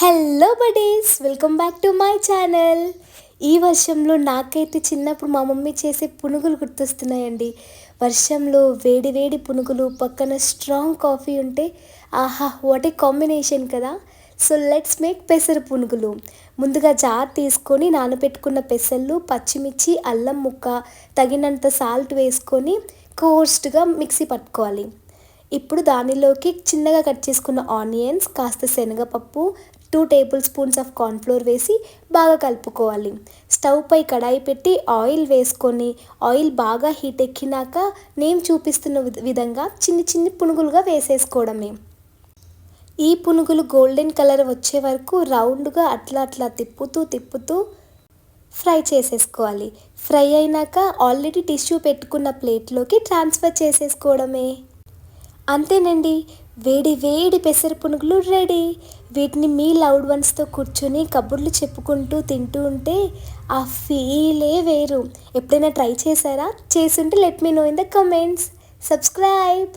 Hello buddies, welcome back to my channel. ఈ వర్షంలో నాకైతే చిన్నప్పుడు మా మమ్మీ చేసే పునుగులు గుర్తొస్తున్నాయండి. వర్షంలో వేడి వేడి పునుగులు పక్కన స్ట్రాంగ్ కాఫీ ఉంటే ఆహా, వాట్ ఏ కాంబినేషన్ కదా. సో లెట్స్ మేక్ పెసర పునుగులు. ముందుగా జార్ తీసుకొని నానబెట్టుకున్న పెసళ్ళు, పచ్చిమిర్చి, అల్లం ముక్క, తగినంత సాల్ట్ వేసుకొని కోర్స్డ్గా మిక్సీ పట్టుకోవాలి. ఇప్పుడు దానిలోకి చిన్నగా కట్ చేసుకున్న ఆనియన్స్, కాస్త శనగపప్పు, 2 టేబుల్ స్పూన్స్ ఆఫ్ కార్న్ఫ్లోర్ వేసి బాగా కలుపుకోవాలి. స్టవ్ పై కడాయి పెట్టి ఆయిల్ వేసుకొని ఆయిల్ బాగా హీట్ ఎక్కినాక నేను చూపిస్తున్న విధంగా చిన్ని చిన్ని పునుగులుగా వేసేసుకోవడమే. ఈ పునుగులు గోల్డెన్ కలర్ వచ్చే వరకు రౌండ్గా అట్లా అట్లా తిప్పుతూ ఫ్రై చేసేసుకోవాలి. ఫ్రై అయినాక ఆల్రెడీ టిష్యూ పెట్టుకున్న ప్లేట్లోకి ట్రాన్స్ఫర్ చేసేసుకోవడమే. అంతేనండి, వేడి వేడి పెసర పునుగులు రెడీ. వీటిని మీ లవ్డ్ వన్స్తో కూర్చొని కబుర్లు చెప్పుకుంటూ తింటూ ఉంటే ఆ ఫీలే వేరు. ఎప్పుడైనా ట్రై చేశారా? చేసుంటే let me know in the comments. Subscribe.